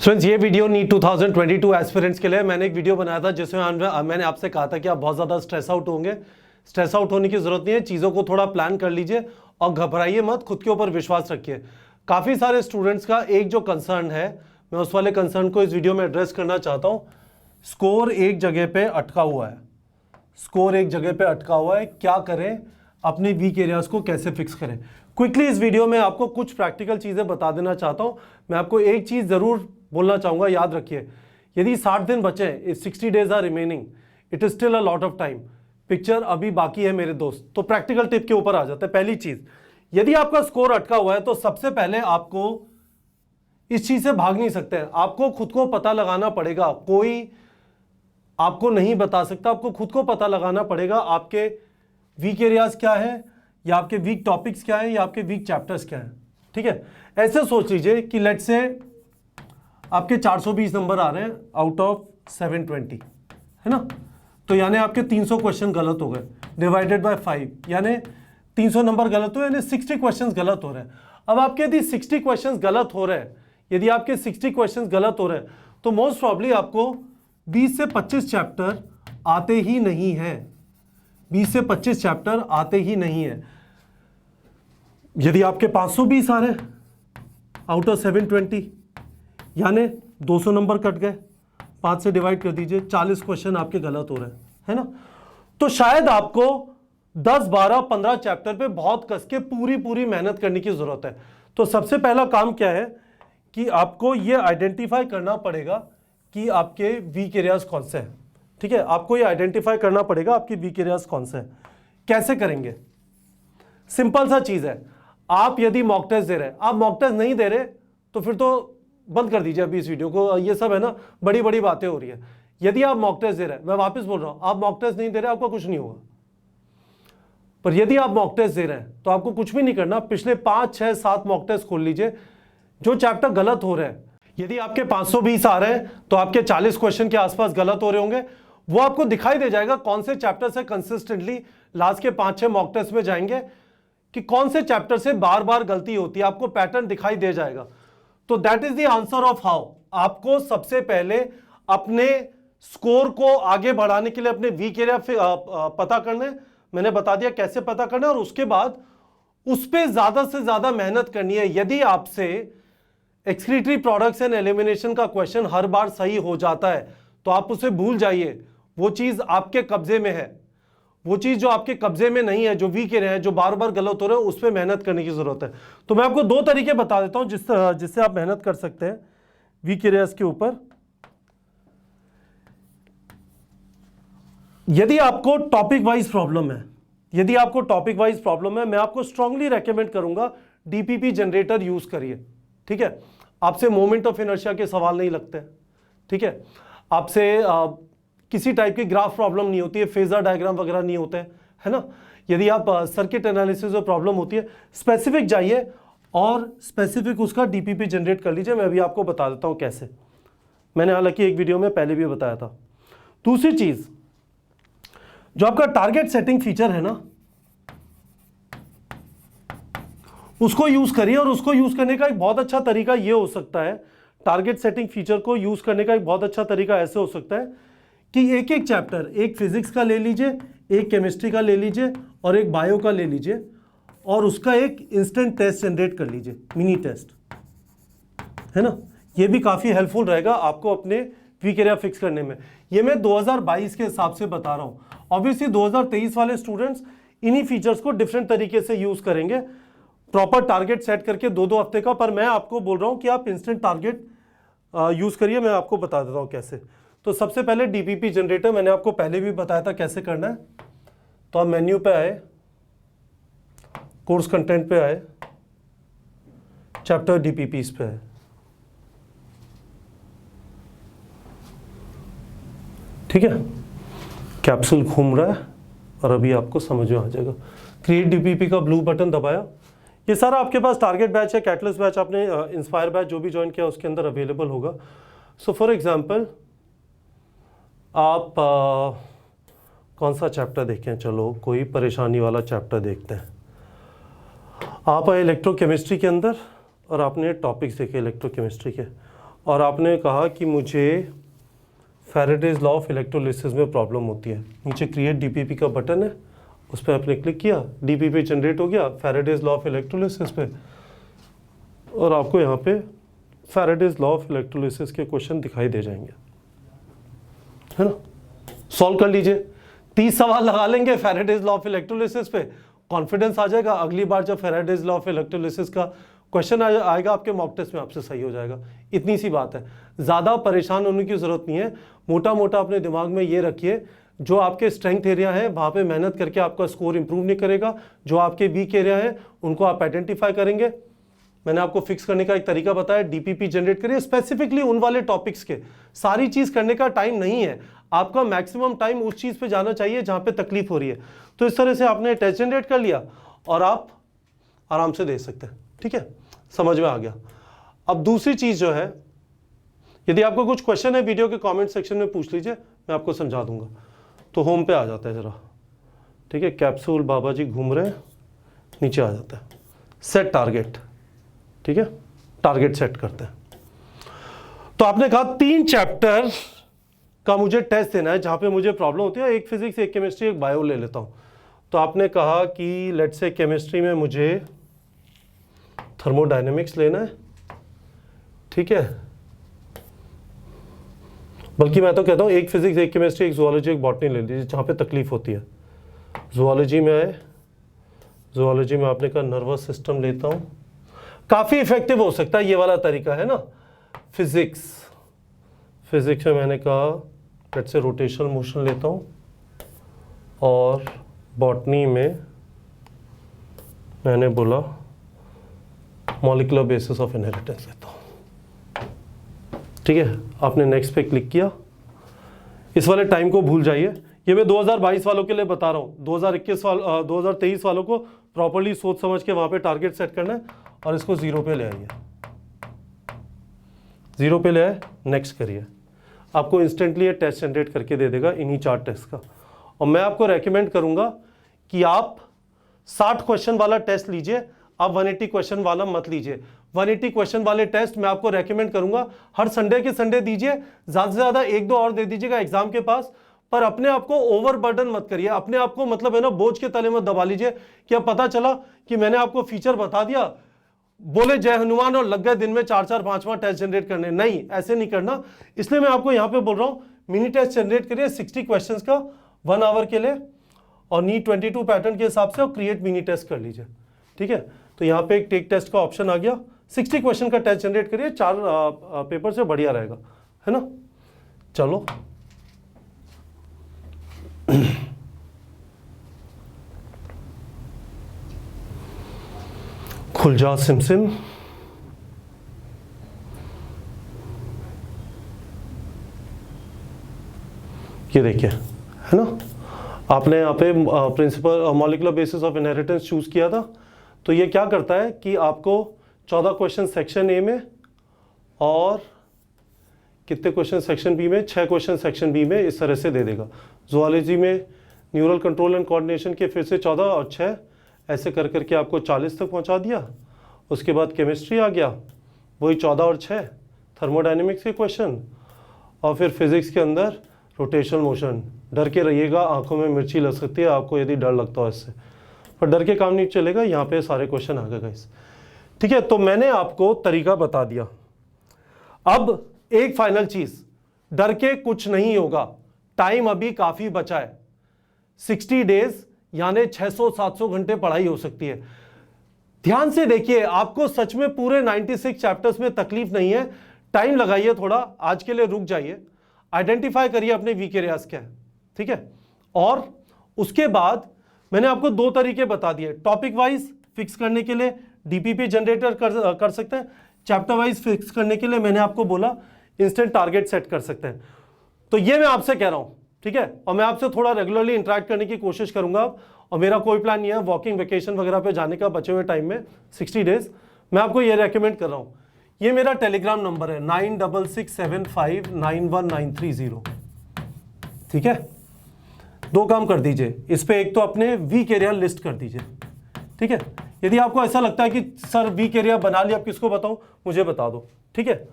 Friends ये video NEET 2022 aspirants के लिए मैंने एक वीडियो बनाया था जिसमें मैंने आपसे कहा था कि आप बहुत ज़्यादा स्ट्रेस आउट होंगे। स्ट्रेस आउट होने की ज़रूरत नहीं है, चीज़ों को थोड़ा प्लान कर लीजिए और घबराइए मत, खुद के ऊपर विश्वास रखिए। काफ़ी सारे स्टूडेंट्स का एक जो कंसर्न है, मैं उस वाले कंसर्न को इस वीडियो में एड्रेस करना चाहता हूँ। स्कोर एक जगह पर अटका हुआ है, स्कोर एक जगह पर अटका हुआ है, क्या करें, अपने वीक एरियाज़ को कैसे फिक्स करें। क्विकली इस वीडियो में आपको कुछ प्रैक्टिकल चीज़ें बता देना चाहता हूँ। मैं आपको एक चीज़ ज़रूर बोलना चाहूँगा, याद रखिए, यदि 60 दिन बचे, if 60 days are remaining, it is still a lot of time. Picture अभी बाकी है मेरे दोस्त। तो प्रैक्टिकल टिप के ऊपर आ जाते हैं। पहली चीज़, यदि आपका स्कोर अटका हुआ है तो सबसे पहले आपको इस चीज़ से भाग नहीं सकते हैं, आपको खुद को पता लगाना पड़ेगा। कोई आपको नहीं बता सकता, आपको खुद को पता लगाना पड़ेगा आपके वीक एरियाज क्या है, या आपके वीक टॉपिक्स क्या है, या आपके वीक चैप्टर्स क्या है। ठीक है, ऐसे सोच लीजिए कि लेट्स से आपके 420 नंबर आ रहे हैं आउट ऑफ 720, है ना। तो यानी आपके 300 क्वेश्चन गलत हो गए, डिवाइडेड बाय 5, यानी 300 नंबर गलत हुए, यानी 60 क्वेश्चन गलत हो रहे हैं। अब आपके यदि 60 क्वेश्चन गलत हो रहे हैं, यदि आपके 60 क्वेश्चन गलत हो रहे हैं, तो मोस्ट प्रॉब्ली आपको 20 से 25 चैप्टर आते ही नहीं है, 20 से 25 चैप्टर आते ही नहीं है। यदि आपके 520 आ रहे हैं आउट ऑफ 720, यानी 200 नंबर कट गए, 5 से डिवाइड कर दीजिए, 40 क्वेश्चन आपके गलत हो रहे हैं, है ना। तो शायद आपको 10, 12, 15 चैप्टर पे बहुत कस के पूरी मेहनत करने की जरूरत है। तो सबसे पहला काम क्या है कि आपको ये आइडेंटिफाई करना पड़ेगा कि आपके वीक एरियाज कौन से हैं। ठीक है, आपको ये आइडेंटिफाई करना पड़ेगा आपके वीक एरियाज कौन से हैं। कैसे करेंगे? सिंपल सा चीज है, आप यदि मॉक टेस्ट दे रहे हैं, आप मॉक टेस्ट नहीं दे रहे तो फिर तो बंद कर दीजिए अभी इस वीडियो को। ये सब है ना, बड़ी बड़ी बातें हो रही है। यदि आप मॉक टेस्ट दे रहे हैं, मैं वापस बोल रहा हूं, आप मॉक टेस्ट नहीं दे रहे आपका कुछ नहीं होगा। पर यदि आप मॉक टेस्ट दे रहे हैं तो आपको कुछ भी नहीं करना, पिछले 5, 6, 7 मॉक टेस्ट खोल लीजिए जो चैप्टर गलत हो रहे हैं। यदि आपके 520 आ रहे हैं तो आपके 40 क्वेश्चन के आसपास गलत हो रहे होंगे। वो आपको दिखाई दे जाएगा कौन से चैप्टर से कंसिस्टेंटली लास्ट के 5-6 मॉक टेस्ट में जाएंगे कि कौन से चैप्टर से बार बार गलती होती है, आपको पैटर्न दिखाई दे जाएगा। तो that is the answer of how. आपको सबसे पहले अपने स्कोर को आगे बढ़ाने के लिए अपने वीक एरिया पता करने, मैंने बता दिया कैसे पता करना, और उसके बाद उस पर ज्यादा से ज्यादा मेहनत करनी है। यदि आपसे एक्सक्रीटरी प्रोडक्ट्स एंड एलिमिनेशन का क्वेश्चन हर बार सही हो जाता है तो आप उसे भूल जाइए, वो चीज आपके कब्जे में है। वो चीज जो आपके कब्जे में नहीं है, जो वीक एरिया है, जो बार बार गलत हो रहे हैं, उस पर मेहनत करने की जरूरत है। तो मैं आपको 2 तरीके बता देता हूं जिससे आप मेहनत कर सकते हैं वीक एरियाज के ऊपर। यदि आपको टॉपिक वाइज प्रॉब्लम है, यदि आपको टॉपिक वाइज प्रॉब्लम है, मैं आपको स्ट्रांगली रेकमेंड करूंगा डीपीपी जनरेटर यूज करिए। ठीक है, आपसे मोमेंट ऑफ इनर्शिया के सवाल नहीं लगते। ठीक है, आपसे किसी टाइप की ग्राफ प्रॉब्लम नहीं होती है, फेजर डायग्राम वगैरह नहीं होते हैं, है ना। यदि आप सर्किट एनालिसिस में प्रॉब्लम होती है, स्पेसिफिक जाइए और स्पेसिफिक उसका डीपीपी जनरेट कर लीजिए। मैं अभी आपको बता देता हूं कैसे, मैंने हालांकि एक वीडियो में पहले भी बताया था। दूसरी चीज, जो आपका टारगेट सेटिंग फीचर है ना, उसको यूज करिए। और उसको यूज करने का एक बहुत अच्छा तरीका यह हो सकता है, टारगेट सेटिंग फीचर को यूज करने का एक बहुत अच्छा तरीका ऐसे हो सकता है कि एक एक चैप्टर, एक फिजिक्स का ले लीजिए, एक केमिस्ट्री का ले लीजिए और एक बायो का ले लीजिए, और उसका एक इंस्टेंट टेस्ट जनरेट कर लीजिए, मिनी टेस्ट, है ना। ये भी काफ़ी हेल्पफुल रहेगा आपको अपने वीक एरिया फिक्स करने में। ये मैं 2022 के हिसाब से बता रहा हूँ। ऑब्वियसली 2023 वाले स्टूडेंट्स इन्हीं फीचर्स को डिफरेंट तरीके से यूज़ करेंगे, प्रॉपर टारगेट सेट करके 2-2 हफ्ते का। पर मैं आपको बोल रहा हूँ कि आप इंस्टेंट टारगेट यूज़ करिए। मैं आपको बता देता हूँ कैसे। तो सबसे पहले डीपीपी जनरेटर, मैंने आपको पहले भी बताया था कैसे करना है। तो आप मेन्यू पे आए, कोर्स कंटेंट पे आए, चैप्टर डीपीपीस पे आए। ठीक है, कैप्सूल घूम रहा है और अभी आपको समझ में आ जाएगा। क्रिएट डीपीपी का ब्लू बटन दबाया, ये सारा आपके पास टारगेट बैच है, कैटलिस्ट बैच, आपने इंस्पायर बैच जो भी ज्वाइन किया उसके अंदर अवेलेबल होगा। सो फॉर एग्जाम्पल आप कौन सा चैप्टर देखें, चलो कोई परेशानी वाला चैप्टर देखते हैं। आप आए इलेक्ट्रोकेमिस्ट्री के अंदर और आपने टॉपिक्स देखे इलेक्ट्रोकेमिस्ट्री के, और आपने कहा कि मुझे फैराडेज लॉ ऑफ इलेक्ट्रोलिसिस में प्रॉब्लम होती है। नीचे क्रिएट डीपीपी का बटन है, उस पर आपने क्लिक किया, डीपीपी जनरेट हो गया फैराडेज लॉ ऑफ इलेक्ट्रोलिसिस पे, और आपको यहाँ पे फैराडेज लॉ ऑफ इलेक्ट्रोलिसिस के क्वेश्चन दिखाई दे जाएंगे, है ना। सॉल्व कर लीजिए, 30 सवाल लगा लेंगे फैराडेज लॉ ऑफ इलेक्ट्रोलिसिस पे, कॉन्फिडेंस आ जाएगा। अगली बार जब फैराडेज लॉ ऑफ इलेक्ट्रोलिसिस का क्वेश्चन आएगा आपके मॉक टेस्ट में, आपसे सही हो जाएगा। इतनी सी बात है, ज़्यादा परेशान होने की ज़रूरत नहीं है। मोटा मोटा अपने दिमाग में ये रखिए, जो आपके स्ट्रेंथ एरिया है वहाँ पे मेहनत करके आपका स्कोर इंप्रूव नहीं करेगा। जो आपके वीक एरिया है उनको आप आइडेंटिफाई करेंगे। मैंने आपको फिक्स करने का एक तरीका बताया, डीपीपी जनरेट करिए स्पेसिफिकली उन वाले टॉपिक्स के। सारी चीज़ करने का टाइम नहीं है, आपका मैक्सिमम टाइम उस चीज़ पे जाना चाहिए जहाँ पे तकलीफ हो रही है। तो इस तरह से आपने टेस्ट जनरेट कर लिया और आप आराम से दे सकते हैं, ठीक है, समझ में आ गया। अब दूसरी चीज़ जो है, यदि आपको कुछ क्वेश्चन है वीडियो के कमेंट सेक्शन में पूछ लीजिए, मैं आपको समझा दूंगा। तो होम पे आ जाता है ज़रा, ठीक है, कैप्सूल बाबा जी घूम रहे हैं, नीचे आ जाता है सेट टारगेट, ठीक है, टारगेट सेट करते हैं। तो आपने कहा 3 चैप्टर का मुझे टेस्ट देना है जहाँ पे मुझे प्रॉब्लम होती है, एक फिजिक्स, एक केमिस्ट्री, एक बायो ले लेता हूँ। तो आपने कहा कि लेट्स से केमिस्ट्री में मुझे थर्मोडायनेमिक्स लेना है, ठीक है, बल्कि मैं तो कहता हूँ एक फिजिक्स, एक केमिस्ट्री, एक जूलॉजी, एक बॉटनी ले लीजिए जहाँ पे तकलीफ होती है। जूलॉजी में आपने कहा नर्वस सिस्टम लेता हूँ, काफ़ी इफेक्टिव हो सकता है ये वाला तरीका, है ना। फिजिक्स में मैंने कहा लेट्स से रोटेशनल मोशन लेता हूँ, और बॉटनी में मैंने बोला मॉलिक्यूलर बेसिस ऑफ इनहेरिटेंस लेता हूँ, ठीक है। आपने नेक्स्ट पे क्लिक किया। इस वाले टाइम को भूल जाइए, ये मैं 2022 वालों के लिए बता रहा हूँ। 2023 वालों को प्रॉपर्ली सोच समझ के वहाँ पे टारगेट सेट करना है, और इसको 0 पे ले आइए, 0 पे ले आए, नेक्स्ट करिए। आपको इंस्टेंटली ये टेस्ट जनरेट करके दे देगा इन्हीं 4 टेस्ट का। और मैं आपको रेकमेंड करूँगा कि आप 60 क्वेश्चन वाला टेस्ट लीजिए, आप 180 क्वेश्चन वाला मत लीजिए। 180 क्वेश्चन वाले टेस्ट मैं आपको रेकमेंड करूंगा हर संडे के संडे दीजिए, ज़्यादा से ज़्यादा 1-2 और दे दीजिएगा एग्जाम के पास, पर अपने आप को ओवर बर्डन मत करिए। अपने आप को मतलब है ना बोझ के तले मत दबा लीजिए कि अब पता चला कि मैंने आपको फीचर बता दिया, बोले जय हनुमान और लग गए दिन में 4-4, 5 टेस्ट जनरेट करने। नहीं, ऐसे नहीं करना। इसलिए मैं आपको यहाँ पे बोल रहा हूँ मिनी टेस्ट जनरेट करिए 60 क्वेश्चन का 1 आवर के लिए, और नीट 22 पैटर्न के हिसाब से और क्रिएट मिनी टेस्ट कर लीजिए, ठीक है। तो यहाँ पे एक टेक टेस्ट का ऑप्शन आ गया, 60 क्वेश्चन का टेस्ट जनरेट करिए, 4 पेपर से बढ़िया रहेगा, है ना। चलो खुल जा सिमसिम। ये देखिए, है ना, आपने यहाँ पे principal molecular basis of inheritance choose किया था। तो ये क्या करता है कि आपको 14 क्वेश्चन सेक्शन ए में और कितने क्वेश्चन सेक्शन बी में, 6 क्वेश्चन सेक्शन बी में इस तरह से दे देगा। जूलॉजी में न्यूरल कंट्रोल एंड कोऑर्डिनेशन के फिर से 14 और 6 ऐसे कर करके आपको 40 तक पहुंचा दिया। उसके बाद केमिस्ट्री आ गया, वही 14 और 6 थर्मोडायनेमिक्स के क्वेश्चन, और फिर फिजिक्स के अंदर रोटेशनल मोशन। डर के रहिएगा, आंखों में मिर्ची लग सकती है आपको यदि डर लगता हो इससे, पर डर के काम नहीं चलेगा। यहाँ पे सारे क्वेश्चन आ गए गाइस, ठीक है। तो मैंने आपको तरीका बता दिया। अब एक फाइनल चीज, डर के कुछ नहीं होगा, टाइम अभी काफी बचा है। 60 डेज यानी 600-700 घंटे पढ़ाई हो सकती है। ध्यान से देखिए, आपको सच में पूरे 96 चैप्टर्स में तकलीफ नहीं है। टाइम लगाइए थोड़ा, आज के लिए रुक जाइए, आइडेंटिफाई करिए अपने वीक एरियाज क्या है, ठीक है। और उसके बाद मैंने आपको 2 तरीके बता दिए। टॉपिक वाइज फिक्स करने के लिए डीपीपी जनरेटर कर सकते हैं, चैप्टर वाइज फिक्स करने के लिए मैंने आपको बोला इंस्टेंट टारगेट सेट कर सकते हैं। तो ये मैं आपसे कह रहा हूं, ठीक है। और मैं आपसे थोड़ा रेगुलरली इंटरेक्ट करने की कोशिश करूंगा, और मेरा कोई प्लान नहीं है वॉकिंग वेकेशन वगैरह पे जाने का बचे हुए टाइम में 60 डेज। मैं आपको ये रेकमेंड कर रहा हूं, ये मेरा टेलीग्राम नंबर है 9667591930, ठीक है। 2 काम कर दीजिए इस पे, एक तो अपने वीक एरिया लिस्ट कर दीजिए, ठीक है। यदि आपको ऐसा लगता है कि सर वीक एरिया बना लिया, अब किसको बताऊं, मुझे बता दो, ठीक है।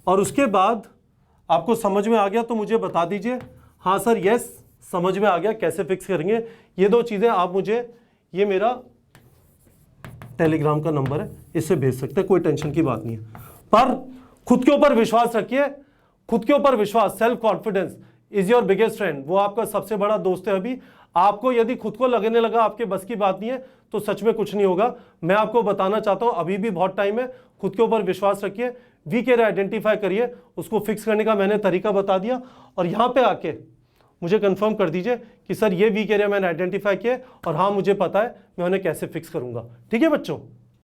और उसके बाद आपको समझ में आ गया तो मुझे बता दीजिए, हाँ सर यस समझ में आ गया, कैसे फिक्स करेंगे। ये दो चीज़ें आप मुझे, ये मेरा टेलीग्राम का नंबर है, इससे भेज सकते हैं, कोई टेंशन की बात नहीं है। पर खुद के ऊपर विश्वास रखिए, खुद के ऊपर विश्वास, self confidence is your biggest friend, वो आपका सबसे बड़ा दोस्त है। अभी आपको यदि खुद को लगने लगा आपके बस की बात नहीं है तो सच में कुछ नहीं होगा। मैं आपको बताना चाहता हूं अभी भी बहुत टाइम है, खुद के ऊपर विश्वास रखिए, वीक एरिया आइडेंटिफाई करिए, उसको फिक्स करने का मैंने तरीका बता दिया। और यहां पे आके मुझे कंफर्म कर दीजिए कि सर ये वीक एरिया मैंने आइडेंटिफाई किया और हाँ मुझे पता है मैं उन्हें कैसे फिक्स करूंगा। ठीक है बच्चों।